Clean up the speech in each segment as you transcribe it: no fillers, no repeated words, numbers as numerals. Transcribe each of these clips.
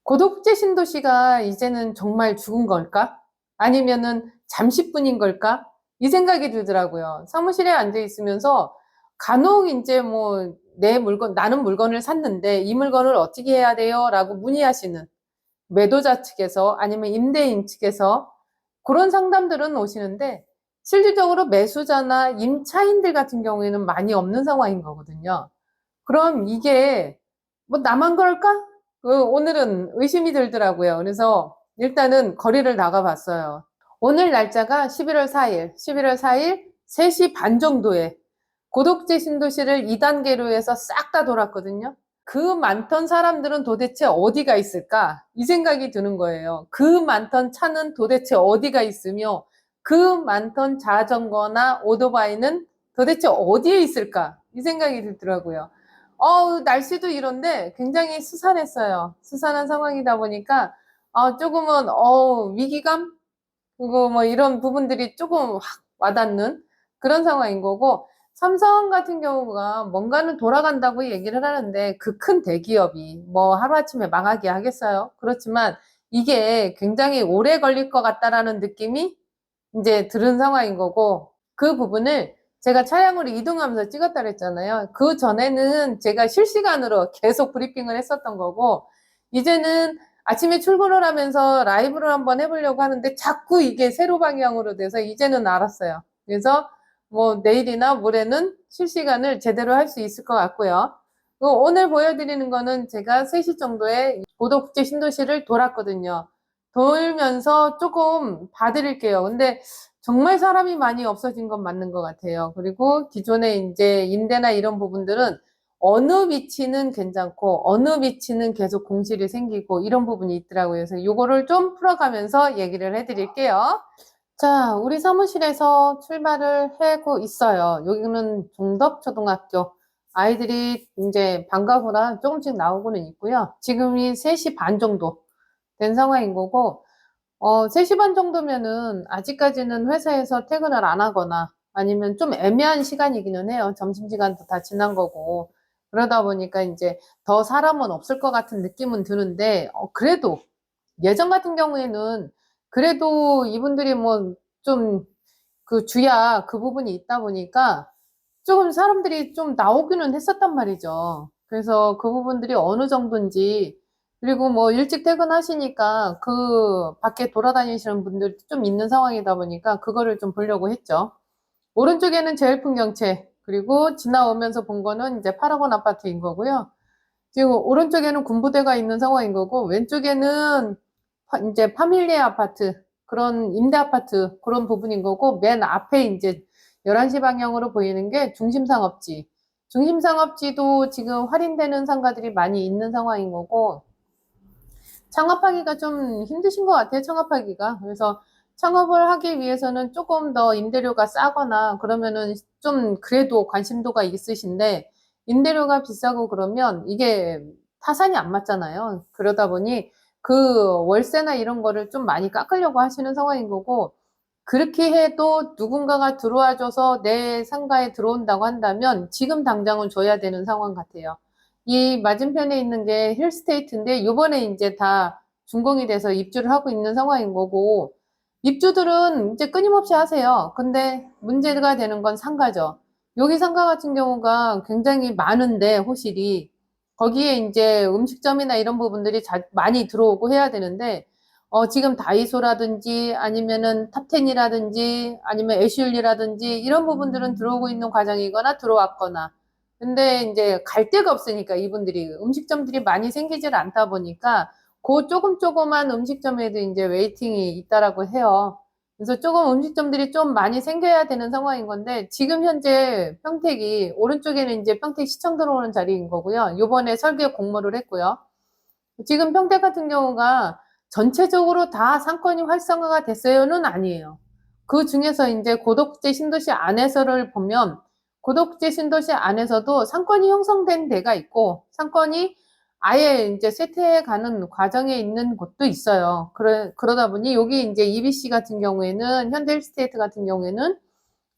고독재 신도시가 이제는 정말 죽은 걸까? 아니면은 잠시뿐인 걸까? 이 생각이 들더라고요. 사무실에 앉아 있으면서 간혹 이제 뭐 내 물건, 나는 물건을 샀는데 이 물건을 어떻게 해야 돼요? 라고 문의하시는 매도자 측에서 아니면 임대인 측에서 그런 상담들은 오시는데 실질적으로 매수자나 임차인들 같은 경우에는 많이 없는 상황인 거거든요. 그럼 이게 뭐 나만 그럴까? 오늘은 의심이 들더라고요. 그래서 일단은 거리를 나가 봤어요. 오늘 날짜가 11월 4일, 11월 4일 3시 반 정도에 고독재 신도시를 2단계로 해서 싹 다 돌았거든요. 그 많던 사람들은 도대체 어디가 있을까? 이 생각이 드는 거예요. 그 많던 차는 도대체 어디가 있으며 그 많던 자전거나 오토바이는 도대체 어디에 있을까? 이 생각이 들더라고요. 날씨도 이런데 굉장히 스산했어요. 스산한 상황이다 보니까 조금은 위기감? 그리고 뭐 이런 부분들이 조금 확 와닿는 그런 상황인 거고, 삼성 같은 경우가 뭔가는 돌아간다고 얘기를 하는데 그 큰 대기업이 뭐 하루아침에 망하게 하겠어요? 그렇지만 이게 굉장히 오래 걸릴 것 같다라는 느낌이 이제 들은 상황인 거고, 그 부분을 제가 차량으로 이동하면서 찍었다 그랬잖아요. 그 전에는 제가 실시간으로 계속 브리핑을 했었던 거고, 이제는 아침에 출근을 하면서 라이브를 한번 해보려고 하는데 자꾸 이게 세로 방향으로 돼서 이제는 알았어요. 그래서 뭐 내일이나 모레는 실시간을 제대로 할 수 있을 것 같고요. 오늘 보여드리는 거는 제가 3시 정도에 고덕국제 신도시를 돌았거든요. 돌면서 조금 봐드릴게요. 근데 정말 사람이 많이 없어진 건 맞는 것 같아요. 그리고 기존에 이제 임대나 이런 부분들은 어느 위치는 괜찮고 어느 위치는 계속 공실이 생기고 이런 부분이 있더라고요. 그래서 이거를 좀 풀어가면서 얘기를 해드릴게요. 자, 우리 사무실에서 출발을 하고 있어요. 여기는 동덕초등학교. 아이들이 이제 방과 후라 조금씩 나오고는 있고요. 지금이 3시 반 정도 된 상황인 거고, 3시 반 정도면은 아직까지는 회사에서 퇴근을 안 하거나 아니면 좀 애매한 시간이기는 해요. 점심시간도 다 지난 거고. 그러다 보니까 이제 더 사람은 없을 것 같은 느낌은 드는데, 그래도 예전 같은 경우에는 그래도 이분들이 뭐 좀 그 주야 그 부분이 있다 보니까 조금 사람들이 좀 나오기는 했었단 말이죠. 그래서 그 부분들이 어느 정도인지, 그리고 뭐 일찍 퇴근하시니까 그 밖에 돌아다니시는 분들이 좀 있는 상황이다 보니까 그거를 좀 보려고 했죠. 오른쪽에는 제일풍경채, 그리고 지나오면서 본 거는 이제 파라곤 아파트인 거고요. 지금 오른쪽에는 군부대가 있는 상황인 거고, 왼쪽에는 이제 파밀리에 아파트, 그런 임대 아파트 그런 부분인 거고, 맨 앞에 이제 11시 방향으로 보이는 게 중심상업지. 중심상업지도 지금 할인되는 상가들이 많이 있는 상황인 거고, 창업하기가 좀 힘드신 것 같아요, 창업하기가. 그래서 창업을 하기 위해서는 조금 더 임대료가 싸거나 그러면은 좀 그래도 관심도가 있으신데, 임대료가 비싸고 그러면 이게 타산이 안 맞잖아요. 그러다 보니 그 월세나 이런 거를 좀 많이 깎으려고 하시는 상황인 거고, 그렇게 해도 누군가가 들어와줘서 내 상가에 들어온다고 한다면 지금 당장은 줘야 되는 상황 같아요. 이 맞은편에 있는 게 힐스테이트인데 요번에 이제 다 준공이 돼서 입주를 하고 있는 상황인 거고, 입주들은 이제 끊임없이 하세요. 근데 문제가 되는 건 상가죠. 여기 상가 같은 경우가 굉장히 많은데 호실이, 거기에 이제 음식점이나 이런 부분들이 많이 들어오고 해야 되는데, 지금 다이소라든지 아니면은 탑텐이라든지 아니면 애슐리라든지 이런 부분들은 들어오고 있는 과정이거나 들어왔거나, 근데 이제 갈 데가 없으니까 이분들이 음식점들이 많이 생기질 않다 보니까 그 조금조그만 음식점에도 이제 웨이팅이 있다라고 해요. 그래서 조금 음식점들이 좀 많이 생겨야 되는 상황인 건데, 지금 현재 평택이 오른쪽에는 이제 평택 시청 들어오는 자리인 거고요. 요번에 설계 공모를 했고요. 지금 평택 같은 경우가 전체적으로 다 상권이 활성화가 됐어요는 아니에요. 그 중에서 이제 고덕지 신도시 안에서를 보면 고덕지 신도시 안에서도 상권이 형성된 데가 있고 상권이 아예 이제 쇠퇴해 가는 과정에 있는 곳도 있어요. 그러다 보니 여기 이제 EBC 같은 경우에는 현대힐스테이트 같은 경우에는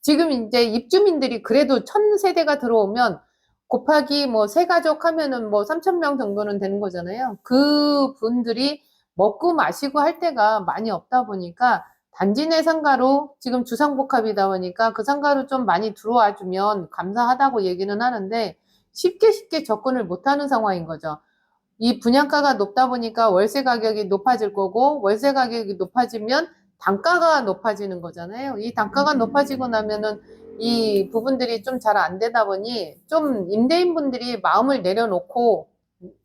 지금 이제 입주민들이 그래도 1000세대가 들어오면 곱하기 뭐 세 가족 하면은 뭐 3,000명 정도는 되는 거잖아요. 그 분들이 먹고 마시고 할 데가 많이 없다 보니까 단지 내 상가로 지금 주상복합이다 보니까 그 상가로 좀 많이 들어와 주면 감사하다고 얘기는 하는데 쉽게 접근을 못하는 상황인 거죠. 이 분양가가 높다 보니까 월세 가격이 높아질 거고 월세 가격이 높아지면 단가가 높아지는 거잖아요. 이 단가가 높아지고 나면은 이 부분들이 좀 잘 안 되다 보니 좀 임대인분들이 마음을 내려놓고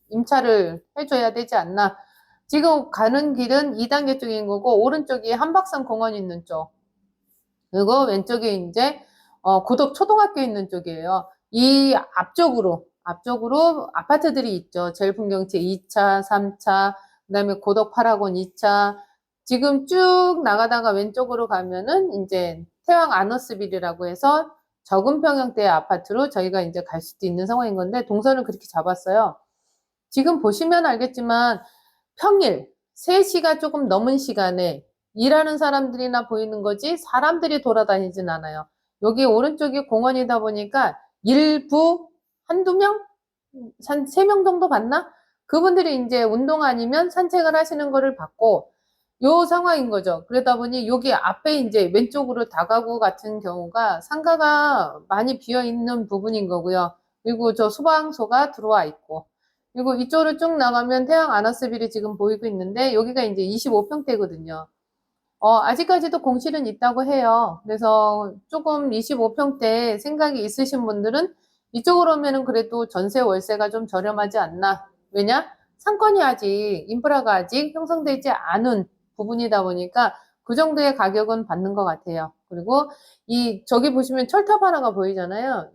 임차를 해줘야 되지 않나. 지금 가는 길은 2단계 쪽인 거고 오른쪽이 한박산 공원 있는 쪽 그리고 왼쪽에 이제 고덕 초등학교 있는 쪽이에요. 이 앞쪽으로 아파트들이 있죠. 제일풍경채 2차, 3차, 그다음에 고덕 8학원 2차. 지금 쭉 나가다가 왼쪽으로 가면은 이제 태왕 아너스빌이라고 해서 적은 평형대의 아파트로 저희가 이제 갈 수도 있는 상황인 건데 동선을 그렇게 잡았어요. 지금 보시면 알겠지만 평일 3시가 조금 넘은 시간에 일하는 사람들이나 보이는 거지 사람들이 돌아다니진 않아요. 여기 오른쪽이 공원이다 보니까 일부 한두 명? 한 3명 정도 봤나? 그분들이 이제 운동 아니면 산책을 하시는 거를 봤고 요 상황인 거죠. 그러다 보니 여기 앞에 이제 왼쪽으로 다가구 같은 경우가 상가가 많이 비어 있는 부분인 거고요. 그리고 저 소방서가 들어와 있고 그리고 이쪽으로 쭉 나가면 태양 아나스빌이 지금 보이고 있는데 여기가 이제 25평대거든요. 아직까지도 공실은 있다고 해요. 그래서 조금 25평대 생각이 있으신 분들은 이쪽으로 오면은 그래도 전세 월세가 좀 저렴하지 않나. 왜냐? 상권이 아직, 인프라가 아직 형성되지 않은 부분이다 보니까 그 정도의 가격은 받는 것 같아요. 그리고 저기 보시면 철탑 하나가 보이잖아요.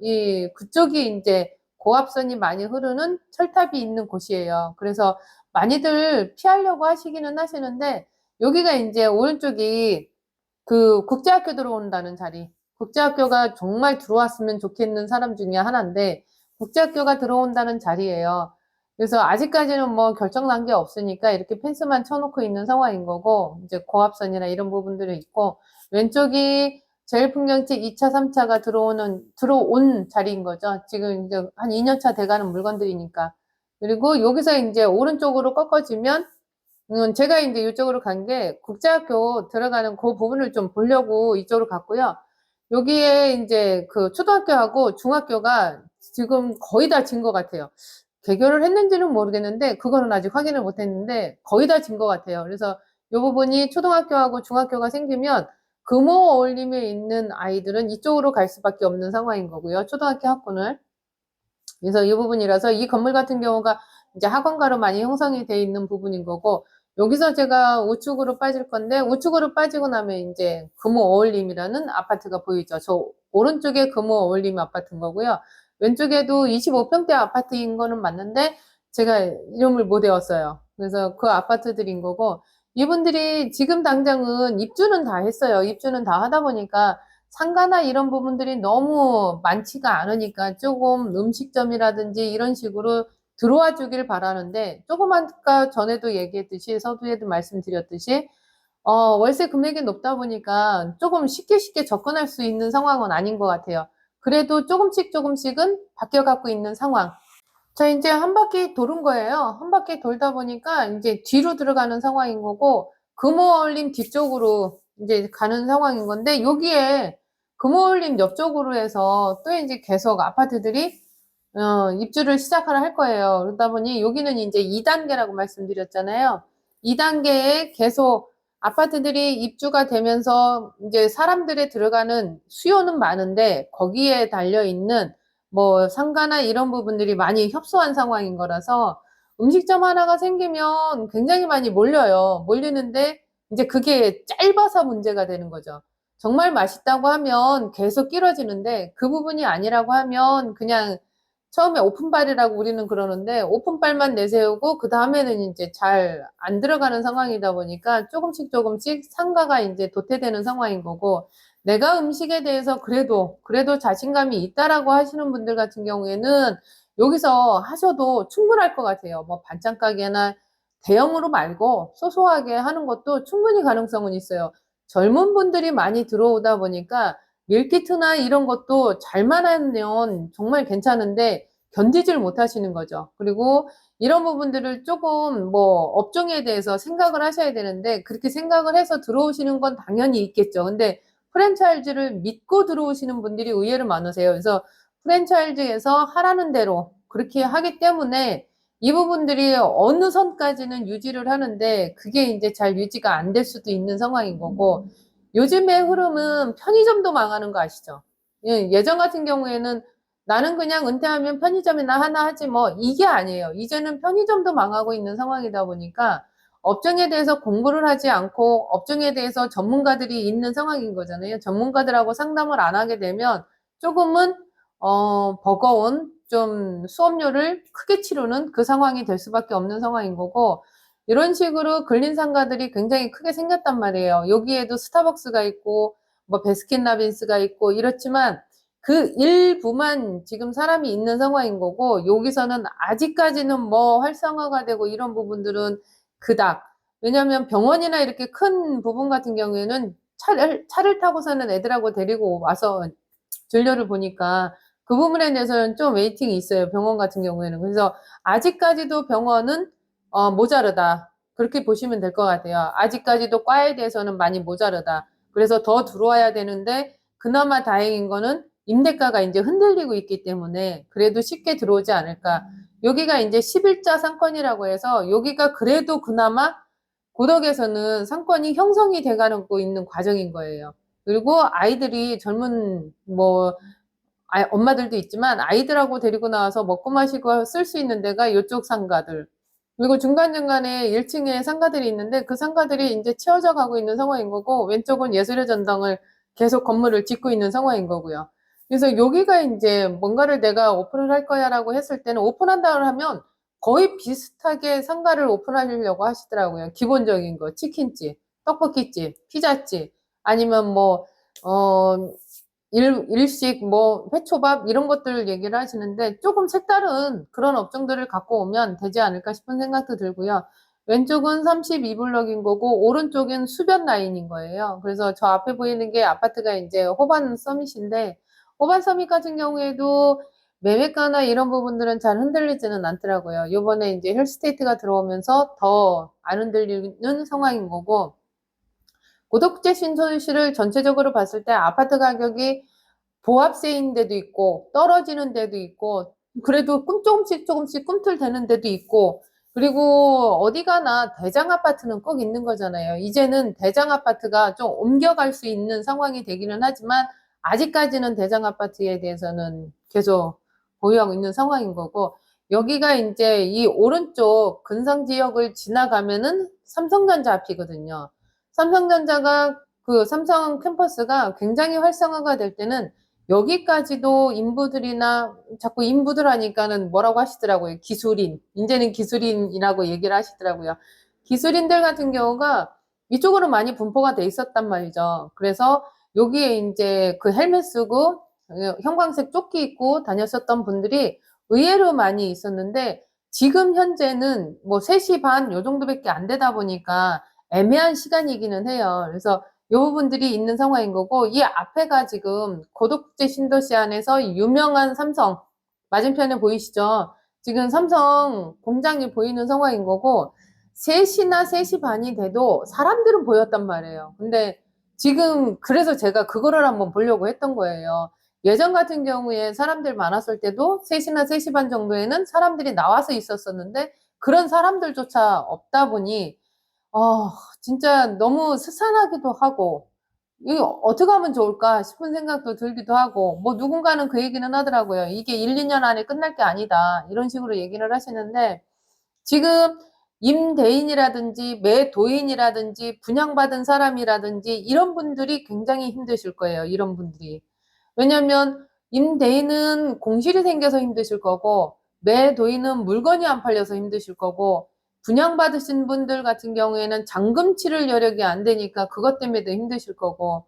그쪽이 이제 고압선이 많이 흐르는 철탑이 있는 곳이에요. 그래서 많이들 피하려고 하시기는 하시는데 여기가 이제 오른쪽이 그 국제학교 들어온다는 자리. 국제학교가 정말 들어왔으면 좋겠는 사람 중에 하나인데 국제학교가 들어온다는 자리예요. 그래서 아직까지는 뭐 결정난 게 없으니까 이렇게 펜스만 쳐놓고 있는 상황인 거고 이제 고압선이나 이런 부분들이 있고 왼쪽이 제일풍경채 2차, 3차가 들어온 자리인 거죠. 지금 이제 한 2년차 돼가는 물건들이니까. 그리고 여기서 이제 오른쪽으로 꺾어지면 제가 이제 이쪽으로 간 게 국제학교 들어가는 그 부분을 좀 보려고 이쪽으로 갔고요. 여기에 이제 그 초등학교하고 중학교가 지금 거의 다 진 것 같아요. 개교를 했는지는 모르겠는데 그거는 아직 확인을 못 했는데 거의 다 진 것 같아요. 그래서 이 부분이 초등학교하고 중학교가 생기면 금호 어울림에 있는 아이들은 이쪽으로 갈 수밖에 없는 상황인 거고요. 초등학교 학군을. 그래서 이 부분이라서 이 건물 같은 경우가 이제 학원가로 많이 형성이 돼 있는 부분인 거고 여기서 제가 우측으로 빠질 건데 우측으로 빠지고 나면 이제 금호 어울림이라는 아파트가 보이죠. 저 오른쪽에 금호 어울림 아파트인 거고요. 왼쪽에도 25평대 아파트인 거는 맞는데 제가 이름을 못 외웠어요. 그래서 그 아파트들인 거고 이분들이 지금 당장은 입주는 다 했어요. 입주는 다 하다 보니까 상가나 이런 부분들이 너무 많지가 않으니까 조금 음식점이라든지 이런 식으로 들어와 주길 바라는데 조금 아까 전에도 얘기했듯이 서두에도 말씀드렸듯이 월세 금액이 높다 보니까 조금 쉽게 접근할 수 있는 상황은 아닌 것 같아요. 그래도 조금씩은 바뀌어 갖고 있는 상황. 자, 이제 한 바퀴 도는 거예요. 한 바퀴 돌다 보니까 이제 뒤로 들어가는 상황인 거고, 금호울림 뒤쪽으로 이제 가는 상황인 건데, 여기에 금호울림 옆쪽으로 해서 또 이제 계속 아파트들이, 입주를 시작을 할 거예요. 그러다 보니 여기는 이제 2단계라고 말씀드렸잖아요. 2단계에 계속 아파트들이 입주가 되면서 이제 사람들이 들어가는 수요는 많은데, 거기에 달려있는 뭐 상가나 이런 부분들이 많이 협소한 상황인 거라서 음식점 하나가 생기면 굉장히 많이 몰려요. 몰리는데 이제 그게 짧아서 문제가 되는 거죠. 정말 맛있다고 하면 계속 끼러지는데 그 부분이 아니라고 하면 그냥 처음에 오픈발이라고 우리는 그러는데 오픈발만 내세우고 그 다음에는 이제 잘 안 들어가는 상황이다 보니까 조금씩 상가가 이제 도태되는 상황인 거고 내가 음식에 대해서 그래도 자신감이 있다라고 하시는 분들 같은 경우에는 여기서 하셔도 충분할 것 같아요. 뭐 반찬 가게나 대형으로 말고 소소하게 하는 것도 충분히 가능성은 있어요. 젊은 분들이 많이 들어오다 보니까 밀키트나 이런 것도 잘만 하면 정말 괜찮은데 견디질 못하시는 거죠. 그리고 이런 부분들을 조금 뭐 업종에 대해서 생각을 하셔야 되는데 그렇게 생각을 해서 들어오시는 건 당연히 있겠죠. 근데 프랜차이즈를 믿고 들어오시는 분들이 의외로 많으세요. 그래서 프랜차이즈에서 하라는 대로 그렇게 하기 때문에 이 부분들이 어느 선까지는 유지를 하는데 그게 이제 잘 유지가 안 될 수도 있는 상황인 거고, 요즘의 흐름은 편의점도 망하는 거 아시죠? 예전 같은 경우에는 나는 그냥 은퇴하면 편의점이나 하나 하지 뭐 이게 아니에요. 이제는 편의점도 망하고 있는 상황이다 보니까 업종에 대해서 공부를 하지 않고 업종에 대해서 전문가들이 있는 상황인 거잖아요. 전문가들하고 상담을 안 하게 되면 조금은 버거운 좀 수업료를 크게 치르는 그 상황이 될 수밖에 없는 상황인 거고, 이런 식으로 근린상가들이 굉장히 크게 생겼단 말이에요. 여기에도 스타벅스가 있고 뭐 베스킨라빈스가 있고 이렇지만 그 일부만 지금 사람이 있는 상황인 거고, 여기서는 아직까지는 뭐 활성화가 되고 이런 부분들은 그닥. 왜냐하면 병원이나 이렇게 큰 부분 같은 경우에는 차를 타고서는 애들하고 데리고 와서 진료를 보니까 그 부분에 대해서는 좀 웨이팅이 있어요. 병원 같은 경우에는. 그래서 아직까지도 병원은 모자르다. 그렇게 보시면 될 것 같아요. 아직까지도 과에 대해서는 많이 모자르다. 그래서 더 들어와야 되는데 그나마 다행인 거는 임대가가 이제 흔들리고 있기 때문에 그래도 쉽게 들어오지 않을까. 여기가 이제 11자 상권이라고 해서 여기가 그래도 그나마 고덕에서는 상권이 형성이 돼가고 있는 과정인 거예요. 그리고 아이들이 젊은 뭐 엄마들도 있지만 아이들하고 데리고 나와서 먹고 마시고 쓸 수 있는 데가 이쪽 상가들. 그리고 중간중간에 1층에 상가들이 있는데 그 상가들이 이제 채워져 가고 있는 상황인 거고, 왼쪽은 예술의 전당을 계속 건물을 짓고 있는 상황인 거고요. 그래서 여기가 이제 뭔가를 내가 오픈을 할 거야라고 했을 때는 오픈한다고 하면 거의 비슷하게 상가를 오픈하려고 하시더라고요. 기본적인 거, 치킨집, 떡볶이집, 피자집, 아니면 뭐, 어, 일식, 뭐, 회초밥, 이런 것들 얘기를 하시는데, 조금 색다른 그런 업종들을 갖고 오면 되지 않을까 싶은 생각도 들고요. 왼쪽은 32블럭인 거고, 오른쪽은 수변 라인인 거예요. 그래서 저 앞에 보이는 게 아파트가 이제 호반 서밋인데, 호반 서밋 같은 경우에도 매매가나 이런 부분들은 잘 흔들리지는 않더라고요. 요번에 이제 힐스테이트가 들어오면서 더 안 흔들리는 상황인 거고, 고덕제 신도시를 전체적으로 봤을 때 아파트 가격이 보합세인 데도 있고 떨어지는 데도 있고 그래도 조금씩 꿈틀대는 데도 있고, 그리고 어디 가나 대장 아파트는 꼭 있는 거잖아요. 이제는 대장 아파트가 좀 옮겨갈 수 있는 상황이 되기는 하지만 아직까지는 대장 아파트에 대해서는 계속 보유하고 있는 상황인 거고, 여기가 이제 이 오른쪽 근성 지역을 지나가면은 삼성전자 앞이거든요. 삼성전자가 그 삼성 캠퍼스가 굉장히 활성화가 될 때는 여기까지도 인부들이나 자꾸 인부들 하니까는 뭐라고 하시더라고요. 기술인. 이제는 기술인이라고 얘기를 하시더라고요. 기술인들 같은 경우가 이쪽으로 많이 분포가 돼 있었단 말이죠. 그래서 여기에 이제 그 헬멧 쓰고 형광색 조끼 입고 다녔었던 분들이 의외로 많이 있었는데, 지금 현재는 뭐 3시 반 요 정도밖에 안 되다 보니까 애매한 시간이기는 해요. 그래서 이 부분들이 있는 상황인 거고, 이 앞에가 지금 고덕제 신도시 안에서 유명한 삼성, 맞은편에 보이시죠? 지금 삼성 공장이 보이는 상황인 거고, 3시나 3시 반이 돼도 사람들은 보였단 말이에요. 근데 지금 그래서 제가 그거를 한번 보려고 했던 거예요. 예전 같은 경우에 사람들 많았을 때도 3시나 3시 반 정도에는 사람들이 나와서 있었었는데 그런 사람들조차 없다 보니 아, 진짜 너무 스산하기도 하고, 이거 어떻게 하면 좋을까 싶은 생각도 들기도 하고, 뭐 누군가는 그 얘기는 하더라고요. 이게 1, 2년 안에 끝날 게 아니다. 이런 식으로 얘기를 하시는데, 지금 임대인이라든지 매도인이라든지 분양받은 사람이라든지 이런 분들이 굉장히 힘드실 거예요. 이런 분들이. 왜냐면 임대인은 공실이 생겨서 힘드실 거고, 매도인은 물건이 안 팔려서 힘드실 거고, 분양받으신 분들 같은 경우에는 잔금 치를 여력이 안 되니까 그것 때문에도 힘드실 거고.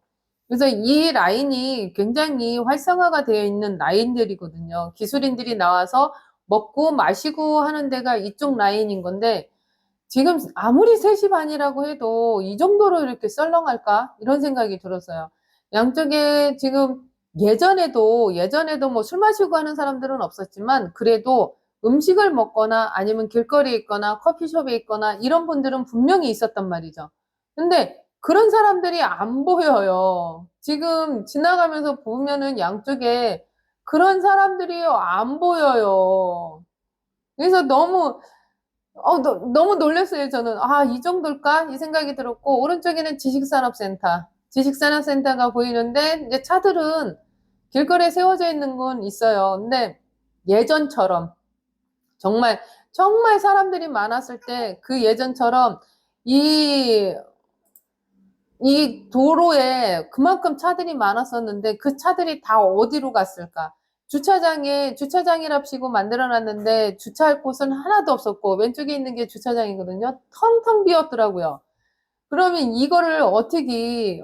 그래서 이 라인이 굉장히 활성화가 되어 있는 라인들이거든요. 기술인들이 나와서 먹고 마시고 하는 데가 이쪽 라인인 건데, 지금 아무리 3시 반이라고 해도 이 정도로 이렇게 썰렁할까? 이런 생각이 들었어요. 양쪽에 지금 예전에도 뭐 술 마시고 하는 사람들은 없었지만 그래도 음식을 먹거나 아니면 길거리에 있거나 커피숍에 있거나 이런 분들은 분명히 있었단 말이죠. 근데 그런 사람들이 안 보여요. 지금 지나가면서 보면은 양쪽에 그런 사람들이 안 보여요. 그래서 너무 놀랐어요, 저는. 아, 이 정도일까? 이 생각이 들었고, 오른쪽에는 지식산업센터. 지식산업센터가 보이는데, 이제 차들은 길거리에 세워져 있는 건 있어요. 근데 예전처럼, 정말, 정말 사람들이 많았을 때, 그 예전처럼 이, 이 도로에 그만큼 차들이 많았었는데, 그 차들이 다 어디로 갔을까? 주차장이랍시고 만들어놨는데 주차할 곳은 하나도 없었고 왼쪽에 있는 게 주차장이거든요. 텅텅 비었더라고요. 그러면 이거를 어떻게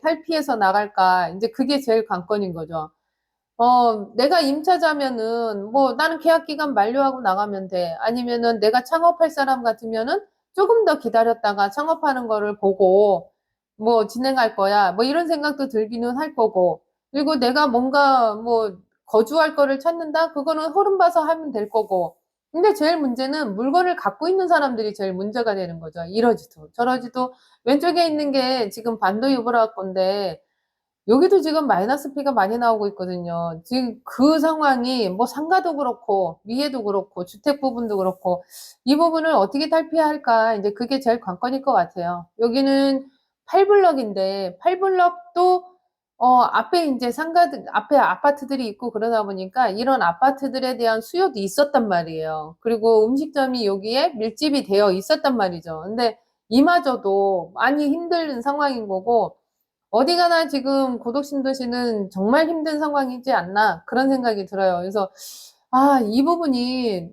탈피해서 나갈까? 이제 그게 제일 관건인 거죠. 내가 임차자면은 뭐 나는 계약 기간 만료하고 나가면 돼. 아니면은 내가 창업할 사람 같으면은 조금 더 기다렸다가 창업하는 거를 보고 뭐 진행할 거야. 뭐 이런 생각도 들기는 할 거고. 그리고 내가 뭔가 뭐 거주할 거를 찾는다? 그거는 흐름 봐서 하면 될 거고. 근데 제일 문제는 물건을 갖고 있는 사람들이 제일 문제가 되는 거죠. 이러지도 저러지도 왼쪽에 있는 게 지금 반도 유보라 건데 여기도 지금 마이너스 피가 많이 나오고 있거든요. 지금 그 상황이 뭐 상가도 그렇고 위에도 그렇고 주택 부분도 그렇고 이 부분을 어떻게 탈피할까 이제 그게 제일 관건일 것 같아요. 여기는 8블럭인데 8블럭도 앞에 이제 상가들 앞에 아파트들이 있고 그러다 보니까 이런 아파트들에 대한 수요도 있었단 말이에요. 그리고 음식점이 여기에 밀집이 되어 있었단 말이죠. 근데 이마저도 많이 힘든 상황인 거고 어디 가나 지금 고독신도시는 정말 힘든 상황이지 않나 그런 생각이 들어요. 그래서 아, 이 부분이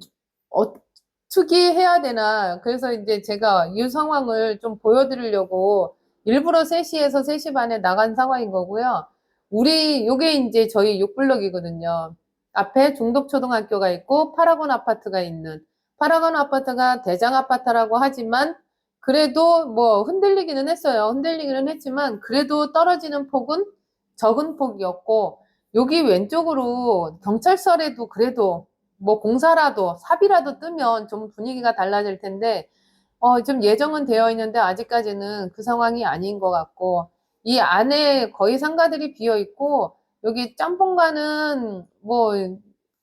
어떻게 해야 되나. 그래서 이제 제가 이 상황을 좀 보여드리려고 일부러 3시에서 3시 반에 나간 상황인 거고요. 요게 이제 저희 6블럭이거든요. 앞에 중덕초등학교가 있고 파라곤 아파트가 있는 파라곤 아파트가 대장 아파트라고 하지만 그래도 뭐 흔들리기는 했어요. 흔들리기는 했지만 그래도 떨어지는 폭은 적은 폭이었고 여기 왼쪽으로 경찰서라도 그래도 뭐 공사라도 삽이라도 뜨면 좀 분위기가 달라질 텐데 좀 예정은 되어 있는데 아직까지는 그 상황이 아닌 것 같고 이 안에 거의 상가들이 비어 있고 여기 짬뽕가는 뭐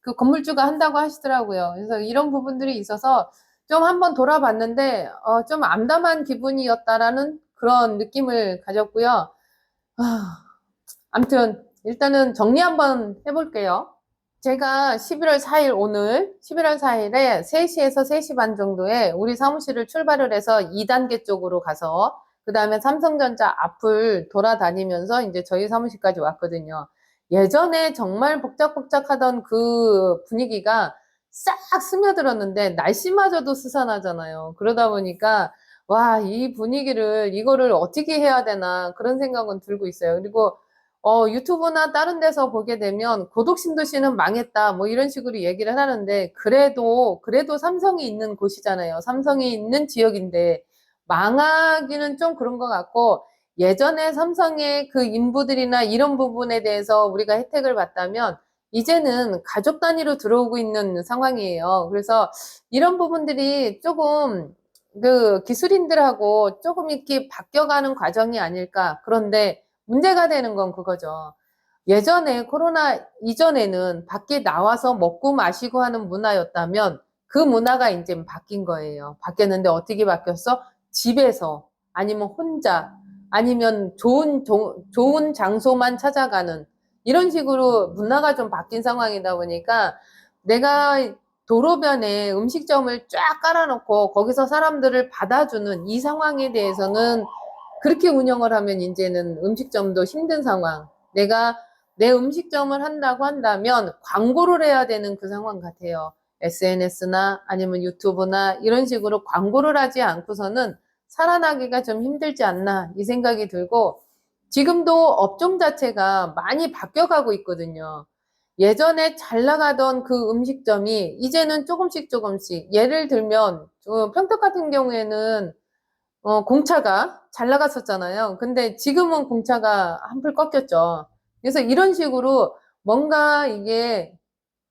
그 건물주가 한다고 하시더라고요. 그래서 이런 부분들이 있어서 좀 한번 돌아봤는데 좀 암담한 기분이었다라는 그런 느낌을 가졌고요. 아, 아무튼 일단은 정리 한번 해볼게요. 제가 11월 4일 오늘 11월 4일에 3시에서 3시 반 정도에 우리 사무실을 출발을 해서 2단계 쪽으로 가서 그 다음에 삼성전자 앞을 돌아다니면서 이제 저희 사무실까지 왔거든요. 예전에 정말 복작복작하던 그 분위기가 싹 스며들었는데 날씨마저도 스산하잖아요. 그러다 보니까 와, 이 분위기를 이거를 어떻게 해야 되나 그런 생각은 들고 있어요. 그리고 유튜브나 다른 데서 보게 되면 고독신도시는 망했다 뭐 이런 식으로 얘기를 하는데 그래도 삼성이 있는 곳이잖아요. 삼성이 있는 지역인데 망하기는 좀 그런 것 같고 예전에 삼성의 그 인부들이나 이런 부분에 대해서 우리가 혜택을 받다면 이제는 가족 단위로 들어오고 있는 상황이에요. 그래서 이런 부분들이 조금 그 기술인들하고 조금 이렇게 바뀌어가는 과정이 아닐까. 그런데 문제가 되는 건 그거죠. 예전에 코로나 이전에는 밖에 나와서 먹고 마시고 하는 문화였다면 그 문화가 이제 바뀐 거예요. 바뀌었는데 어떻게 바뀌었어? 집에서 아니면 혼자 아니면 좋은 장소만 찾아가는 이런 식으로 문화가 좀 바뀐 상황이다 보니까 내가 도로변에 음식점을 쫙 깔아놓고 거기서 사람들을 받아주는 이 상황에 대해서는 그렇게 운영을 하면 이제는 음식점도 힘든 상황. 내가 내 음식점을 한다고 한다면 광고를 해야 되는 그 상황 같아요. SNS나 아니면 유튜브나 이런 식으로 광고를 하지 않고서는 살아나기가 좀 힘들지 않나 이 생각이 들고 지금도 업종 자체가 많이 바뀌어가고 있거든요. 예전에 잘 나가던 그 음식점이 이제는 조금씩 예를 들면 평택 같은 경우에는 공차가 잘 나갔었잖아요. 근데 지금은 공차가 한풀 꺾였죠. 그래서 이런 식으로 뭔가 이게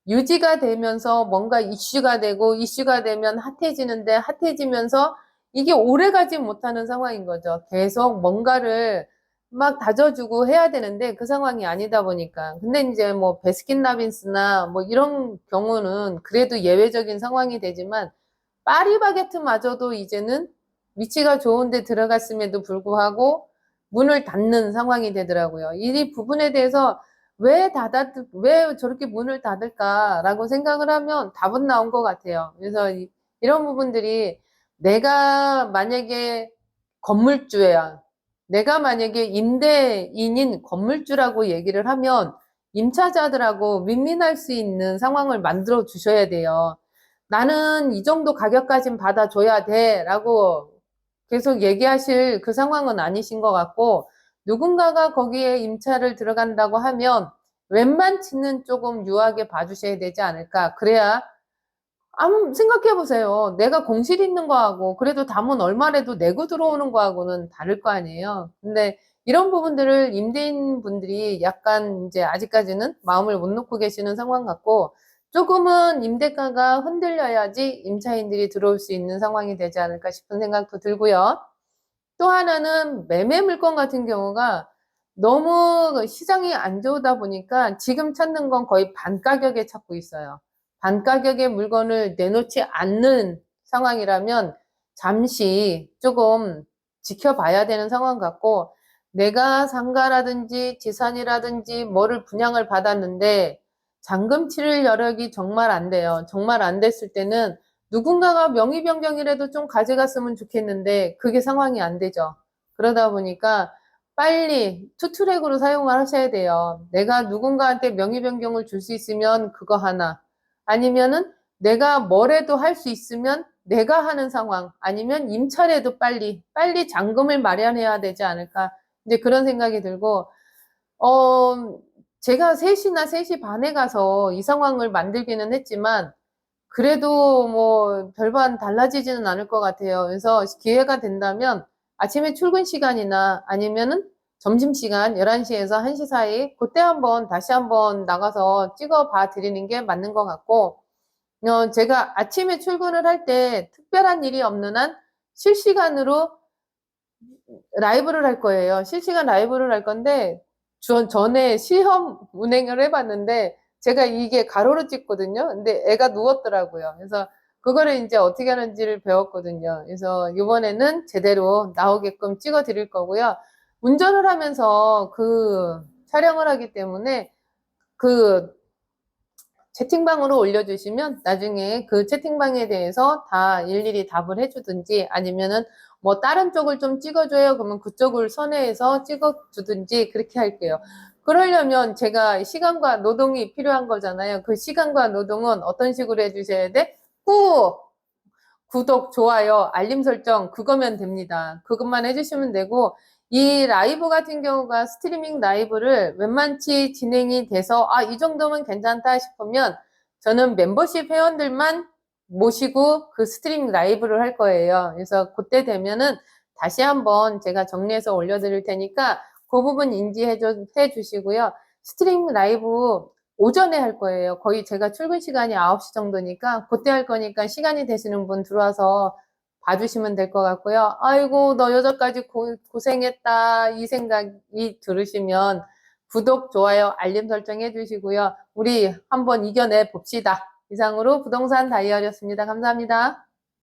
유지가 되면서 뭔가 이슈가 되고 이슈가 되면 핫해지는데 핫해지면서 이게 오래가지 못하는 상황인 거죠. 계속 뭔가를 막 다져주고 해야 되는데 그 상황이 아니다 보니까. 근데 이제 뭐 베스킨라빈스나 뭐 이런 경우는 그래도 예외적인 상황이 되지만 파리바게트마저도 이제는 위치가 좋은데 들어갔음에도 불구하고 문을 닫는 상황이 되더라고요. 이 부분에 대해서 왜 저렇게 문을 닫을까라고 생각을 하면 답은 나온 것 같아요. 그래서 이런 부분들이 내가 만약에 건물주야, 내가 만약에 임대인인 건물주라고 얘기를 하면 임차자들하고 윈윈할 수 있는 상황을 만들어 주셔야 돼요. 나는 이 정도 가격까진 받아줘야 돼 라고 계속 얘기하실 그 상황은 아니신 것 같고, 누군가가 거기에 임차를 들어간다고 하면 웬만치는 조금 유하게 봐주셔야 되지 않을까. 그래야 생각해 보세요. 내가 공실 있는 거하고 그래도 담은 얼마라도 내고 들어오는 거하고는 다를 거 아니에요. 근데 이런 부분들을 임대인 분들이 약간 이제 아직까지는 마음을 못 놓고 계시는 상황 같고, 조금은 임대가가 흔들려야지 임차인들이 들어올 수 있는 상황이 되지 않을까 싶은 생각도 들고요. 또 하나는 매매 물건 같은 경우가 너무 시장이 안 좋다 보니까 지금 찾는 건 거의 반 가격에 찾고 있어요. 반 가격의 물건을 내놓지 않는 상황이라면 잠시 조금 지켜봐야 되는 상황 같고, 내가 상가라든지 지산이라든지 뭐를 분양을 받았는데 잔금 치를 여력이 정말 안 돼요. 정말 안 됐을 때는 누군가가 명의 변경이라도 좀 가져갔으면 좋겠는데 그게 상황이 안 되죠. 그러다 보니까 빨리 투트랙으로 사용을 하셔야 돼요. 내가 누군가한테 명의 변경을 줄 수 있으면 그거 하나, 아니면은 내가 뭐라도 할 수 있으면 내가 하는 상황, 아니면 임차라도 빨리 잔금을 마련해야 되지 않을까, 이제 그런 생각이 들고, 제가 3시나 3시 반에 가서 이 상황을 만들기는 했지만 그래도 뭐 별반 달라지지는 않을 것 같아요. 그래서 기회가 된다면 아침에 출근 시간이나 아니면은 점심시간 11시에서 1시 사이 그때 다시 한번 나가서 찍어 봐 드리는 게 맞는 것 같고, 제가 아침에 출근을 할 때 특별한 일이 없는 한 실시간으로 라이브를 할 거예요. 실시간 라이브를 할 건데, 전에 시험 운행을 해봤는데, 제가 이게 가로로 찍거든요. 근데 애가 누웠더라고요. 그래서 그거를 이제 어떻게 하는지를 배웠거든요. 그래서 이번에는 제대로 나오게끔 찍어 드릴 거고요. 운전을 하면서 그 촬영을 하기 때문에 그 채팅방으로 올려주시면 나중에 그 채팅방에 대해서 다 일일이 답을 해주든지, 아니면은 뭐 다른 쪽을 좀 찍어줘요 그러면 그쪽을 선회해서 찍어주든지 그렇게 할게요. 그러려면 제가 시간과 노동이 필요한 거잖아요. 그 시간과 노동은 어떤 식으로 해주셔야 돼? 구독, 좋아요, 알림 설정, 그거면 됩니다. 그것만 해주시면 되고, 이 라이브 같은 경우가 스트리밍 라이브를 웬만치 진행이 돼서 이 정도면 괜찮다 싶으면 저는 멤버십 회원들만 모시고 그 스트리밍 라이브를 할 거예요. 그래서 그때 되면은 다시 한번 제가 정리해서 올려드릴 테니까 그 부분 인지해 주시고요. 스트리밍 라이브 오전에 할 거예요. 거의 제가 출근 시간이 9시 정도니까 그때 할 거니까 시간이 되시는 분 들어와서 봐주시면 될 것 같고요. 아이고, 너 여기까지 고생했다, 이 생각이 들으시면 구독, 좋아요, 알림 설정 해주시고요. 우리 한번 이겨내 봅시다. 이상으로 부동산 다이어리였습니다. 감사합니다.